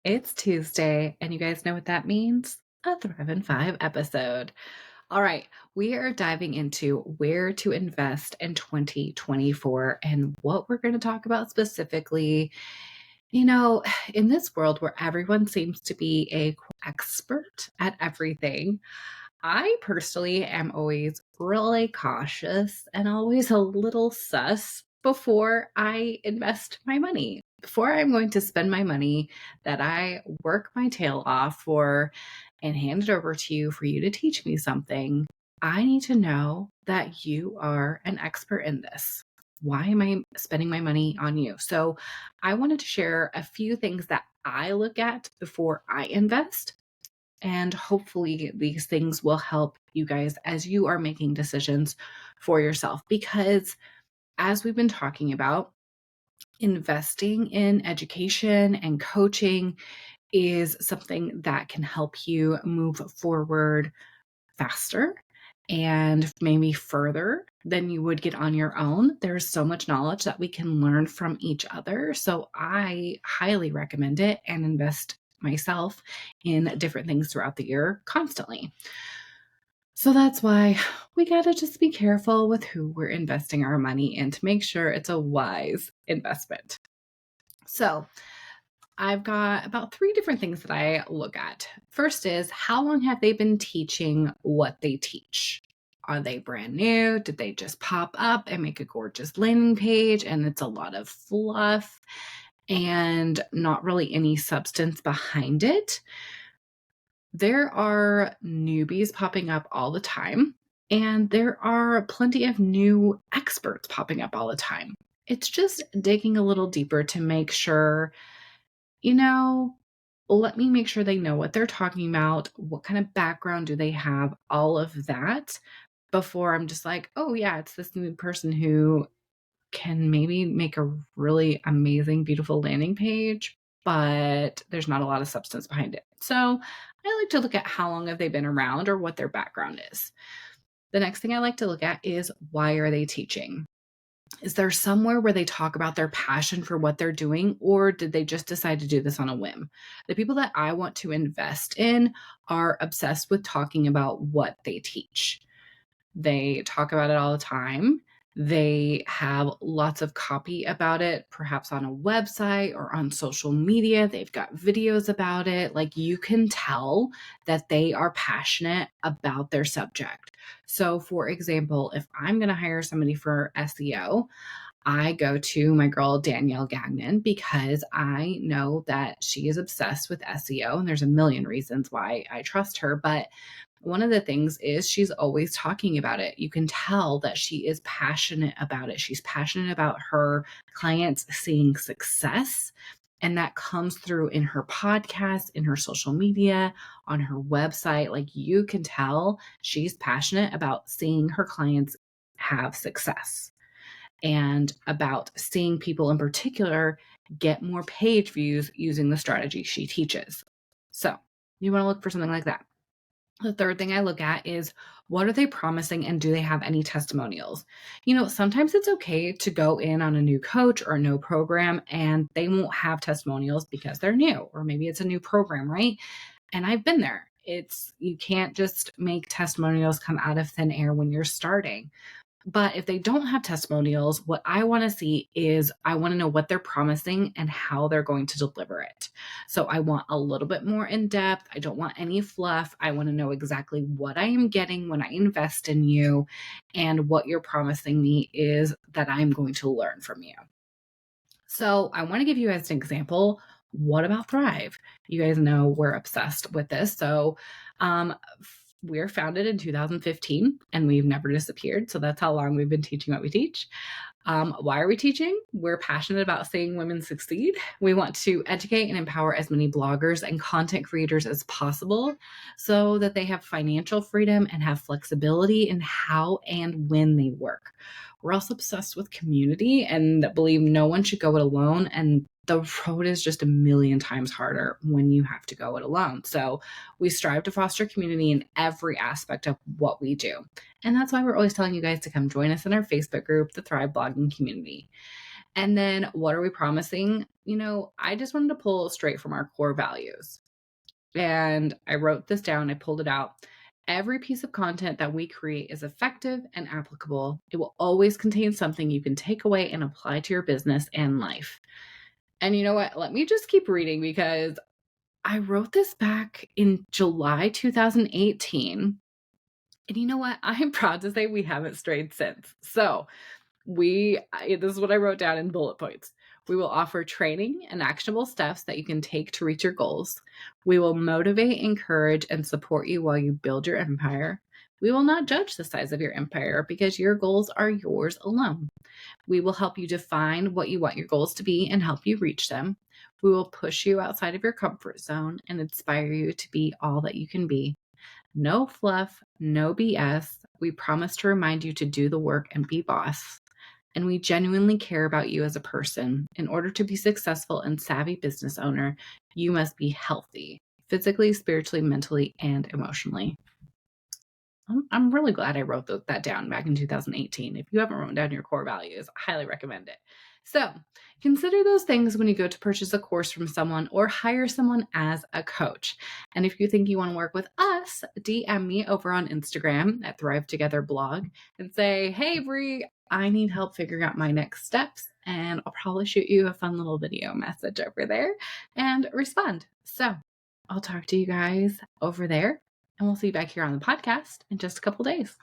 It's Tuesday, and you guys know what that means? A Thrive in 5 episode. All right, we are diving into where to invest in 2024 and what we're going to talk about specifically. You know, in this world where everyone seems to be a expert at everything, I personally am always really cautious and always a little sus before I invest my money. Before I'm going to spend my money that I work my tail off for and hand it over to you for you to teach me something, I need to know that you are an expert in this. Why am I spending my money on you? So, I wanted to share a few things that I look at before I invest, and hopefully, these things will help you guys as you are making decisions for yourself. Because, as we've been talking about, investing in education and coaching is something that can help you move forward faster and maybe further than you would get on your own. There's so much knowledge that we can learn from each other. So I highly recommend it and invest myself in different things throughout the year constantly. So that's why we got to just be careful with who we're investing our money in to make sure it's a wise investment. So, I've got about three different things that I look at. First is, how long have they been teaching what they teach? Are they brand new? Did they just pop up and make a gorgeous landing page and it's a lot of fluff and not really any substance behind it? There are newbies popping up all the time, and there are plenty of new experts popping up all the time. It's just digging a little deeper to make sure, you know, let me make sure they know what they're talking about. What kind of background do they have? All of that before I'm just like, oh, yeah, it's this new person who can maybe make a really amazing, beautiful landing page, but there's not a lot of substance behind it. So I like to look at how long have they been around or what their background is. The next thing I like to look at is, why are they teaching? Is there somewhere where they talk about their passion for what they're doing, or did they just decide to do this on a whim? The people that I want to invest in are obsessed with talking about what they teach. They talk about it all the time. They have lots of copy about it, perhaps on a website or on social media. They've got videos about it. Like, you can tell that they are passionate about their subject. So, for example, if I'm going to hire somebody for SEO, I go to my girl Danielle Gagnon because I know that she is obsessed with SEO, and there's a million reasons why I trust her. But one of the things is, she's always talking about it. You can tell that she is passionate about it. She's passionate about her clients seeing success. And that comes through in her podcast, in her social media, on her website. Like, you can tell she's passionate about seeing her clients have success and about seeing people in particular get more page views using the strategy she teaches. So you want to look for something like that. The third thing I look at is, what are they promising and do they have any testimonials? Sometimes it's okay to go in on a new coach or a new program and they won't have testimonials because they're new, or maybe it's a new program, right? And I've been there. You can't just make testimonials come out of thin air when you're starting. But if they don't have testimonials, what I want to see is, I want to know what they're promising and how they're going to deliver it. So I want a little bit more in depth. I don't want any fluff. I want to know exactly what I am getting when I invest in you, and what you're promising me is that I'm going to learn from you. So I want to give you as an example, what about Thrive? You guys know we're obsessed with this. So we're founded in 2015 and we've never disappeared. So that's how long we've been teaching what we teach. Why are we teaching? We're passionate about seeing women succeed. We want to educate and empower as many bloggers and content creators as possible so that they have financial freedom and have flexibility in how and when they work. We're also obsessed with community and believe no one should go it alone. And the road is just a million times harder when you have to go it alone. So we strive to foster community in every aspect of what we do. And that's why we're always telling you guys to come join us in our Facebook group, the Thrive Blogging Community. And then, what are we promising? I just wanted to pull straight from our core values. And I wrote this down, I pulled it out. Every piece of content that we create is effective and applicable. It will always contain something you can take away and apply to your business and life. And you know what? Let me just keep reading because I wrote this back in July 2018. And you know what? I'm proud to say we haven't strayed since. So, this is what I wrote down in bullet points. We will offer training and actionable steps that you can take to reach your goals. We will motivate, encourage, and support you while you build your empire. We will not judge the size of your empire because your goals are yours alone. We will help you define what you want your goals to be and help you reach them. We will push you outside of your comfort zone and inspire you to be all that you can be. No fluff, no BS. We promise to remind you to do the work and be boss. And we genuinely care about you as a person. In order to be successful and savvy business owner, you must be healthy, physically, spiritually, mentally, and emotionally. I'm really glad I wrote that down back in 2018. If you haven't written down your core values, I highly recommend it. So consider those things when you go to purchase a course from someone or hire someone as a coach. And if you think you want to work with us, DM me over on Instagram at Thrive Together blog and say, hey, Bree, I need help figuring out my next steps. And I'll probably shoot you a fun little video message over there and respond. So I'll talk to you guys over there. And we'll see you back here on the podcast in just a couple days.